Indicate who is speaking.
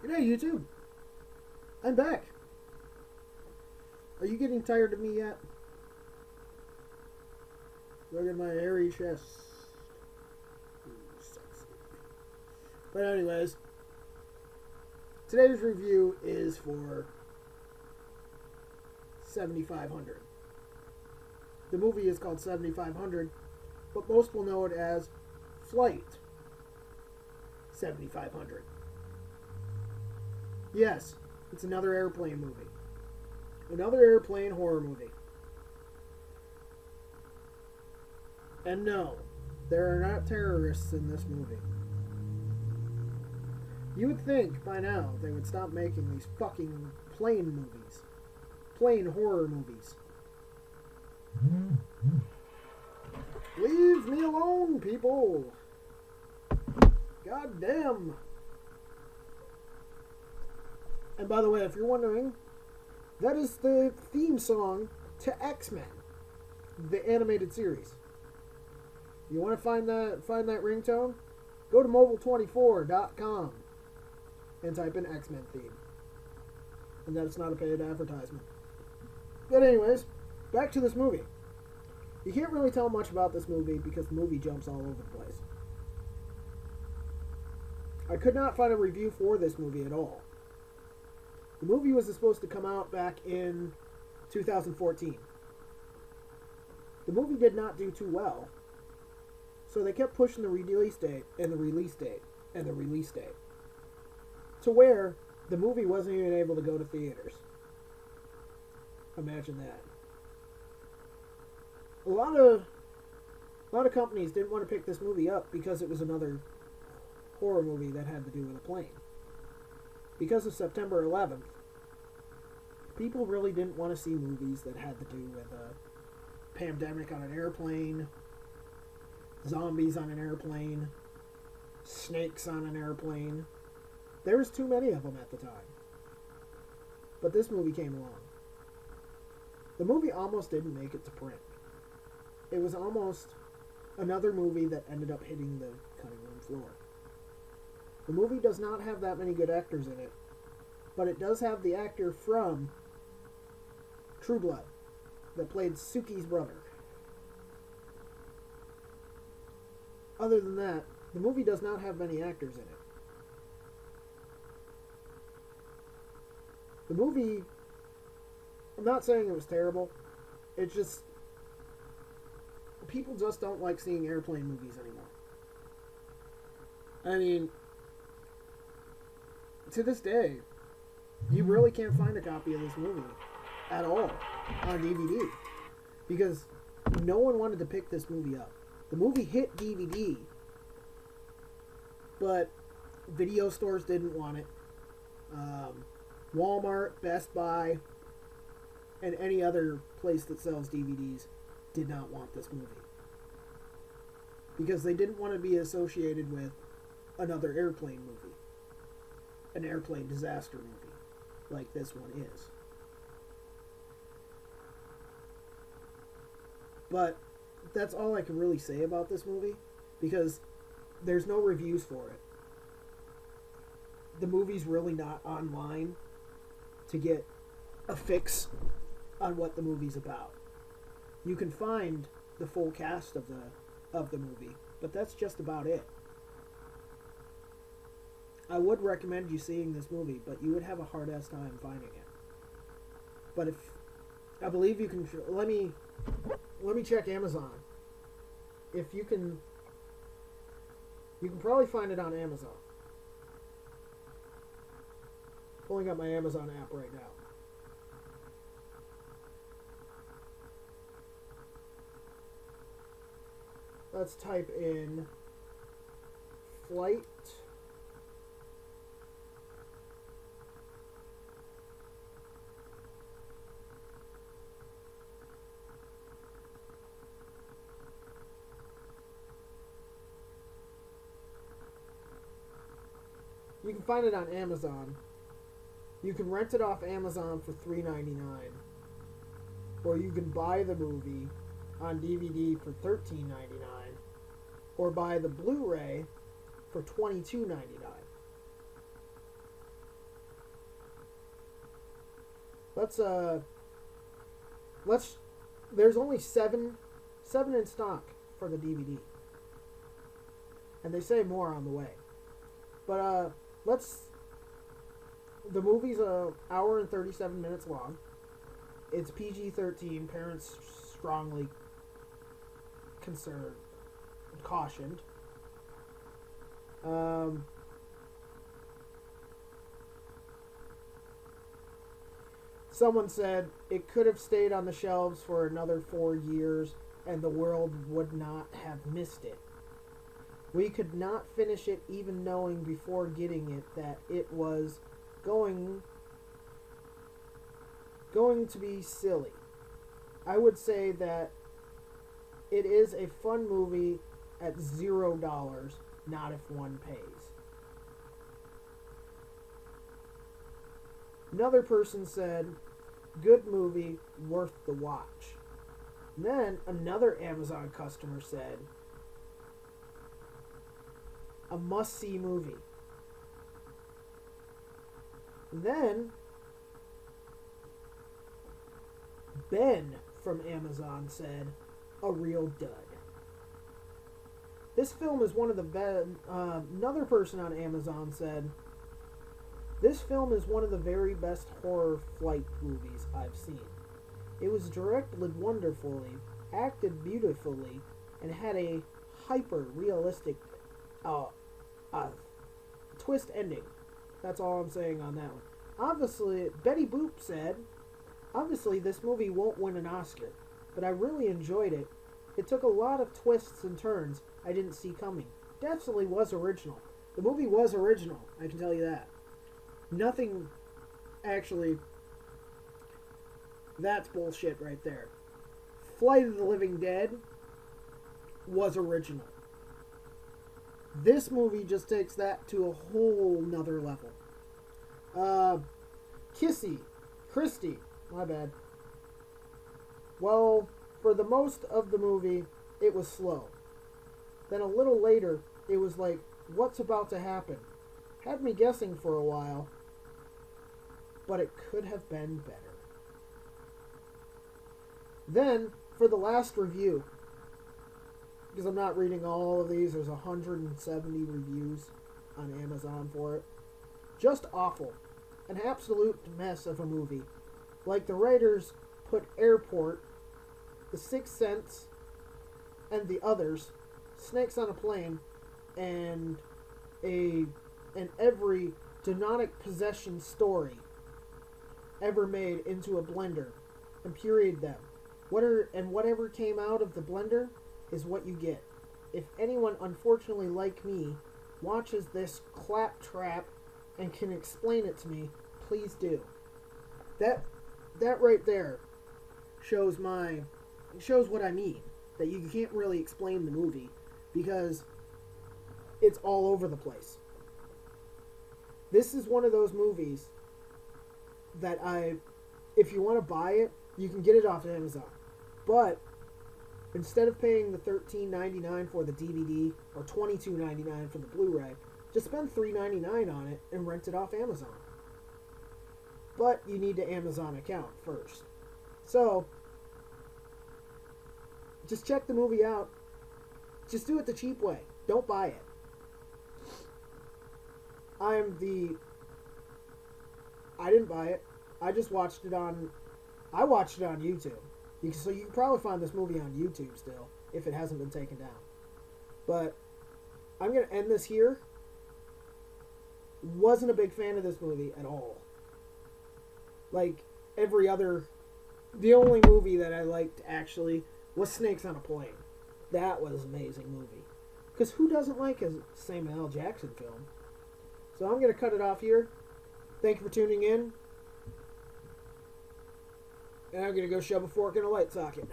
Speaker 1: G'day, YouTube. I'm back. Are you getting tired of me yet? Look at my hairy chest. Ooh, sexy. But anyways, today's review is for 7500. The movie is called 7500, but most will know it as Flight 7500. Yes, it's another airplane movie. Another airplane horror movie. And no, there are not terrorists in this movie. You would think by now they would stop making these fucking plane movies. Plane horror movies. Leave me alone, people! God damn! And by the way, if you're wondering, that is the theme song to X-Men, the animated series. You want to find that ringtone? Go to mobile24.com and type in X-Men theme. And that's not a paid advertisement. But anyways, back to this movie. You can't really tell much about this movie because the movie jumps all over the place. I could not find a review for this movie at all. The movie was supposed to come out back in 2014. The movie did not do too well, so they kept pushing the release date and the release date and the release date, to where the movie wasn't even able to go to theaters. Imagine that. A lot of companies didn't want to pick this movie up because it was another horror movie that had to do with a plane. Because of September 11th, people really didn't want to see movies that had to do with a pandemic on an airplane, zombies on an airplane, snakes on an airplane. There was too many of them at the time. But this movie came along. The movie almost didn't make it to print. It was almost another movie that ended up hitting the cutting room floor. The movie does not have that many good actors in it, but it does have the actor from True Blood that played Suki's brother. Other than that, the movie does not have many actors in it. The movie, I'm not saying it was terrible, it's just, people just don't like seeing airplane movies anymore. I mean, to this day, you really can't find a copy of this movie at all on DVD because no one wanted to pick this movie up. The movie hit DVD, but video stores didn't want it. Walmart, Best Buy, and any other place that sells DVDs did not want this movie because they didn't want to be associated with another airplane movie. An airplane disaster movie like this one is. But that's all I can really say about this movie because there's no reviews for it. The movie's really not online to get a fix on what the movie's about. You can find the full cast of the movie, but that's just about it. I would recommend you seeing this movie, but you would have a hard-ass time finding it. But if I believe you can, let me check Amazon. If you can probably find it on Amazon. Pulling up my Amazon app right now. Let's type in Flight . You can find it on Amazon. You can rent it off Amazon for $3.99, or you can buy the movie on DVD for $13.99, or buy the Blu-ray for $22.99. let's let's. There's only seven in stock for the DVD, and they say more on the way. But let's. The movie's an hour and 37 minutes long. It's PG-13. Parents strongly concerned, cautioned. Someone said it could have stayed on the shelves for another 4 years and the world would not have missed it. We could not finish it even knowing before getting it that it was going to be silly. I would say that it is a fun movie at $0, not if one pays. Another person said, good movie, worth the watch. And then another Amazon customer said, a must-see movie. And then Ben from Amazon said, a real dud. This film is one of the best. Another person on Amazon said, this film is one of the very best horror flight movies I've seen. It was directed wonderfully, acted beautifully, and had a hyper-realistic twist ending. That's all I'm saying on that one. Obviously, Betty Boop said, obviously this movie won't win an Oscar, but I really enjoyed it. It took a lot of twists and turns I didn't see coming. Definitely was original. The movie was original, I can tell you that. Nothing, actually, that's bullshit right there. Flight of the Living Dead was original. This movie just takes that to a whole nother level. Christy, my bad. Well, for the most of the movie, it was slow. Then a little later, it was like, what's about to happen? Had me guessing for a while, but it could have been better. Then, for the last review, because I'm not reading all of these, there's 170 reviews on Amazon for it. Just awful. An absolute mess of a movie. Like the writers put Airport, The Sixth Sense, and the others, Snakes on a Plane, and every demonic possession story ever made into a blender and pureed them. Whatever came out of the blender is what you get. If anyone, unfortunately like me, watches this claptrap and can explain it to me, please do. That right there shows what I mean. That you can't really explain the movie because it's all over the place. This is one of those movies that if you want to buy it, you can get it off Amazon. But instead of paying the $13.99 for the DVD or $22.99 for the Blu-ray, just spend $3.99 on it and rent it off Amazon. But you need an Amazon account first. So, just check the movie out. Just do it the cheap way. Don't buy it. I didn't buy it. I just watched it on YouTube. So you can probably find this movie on YouTube still, if it hasn't been taken down. But I'm going to end this here. Wasn't a big fan of this movie at all. Like every other... The only movie that I liked, actually, was Snakes on a Plane. That was an amazing movie. Because who doesn't like a Samuel L. Jackson film? So I'm going to cut it off here. Thank you for tuning in. And I'm going to go shove a fork in a light socket.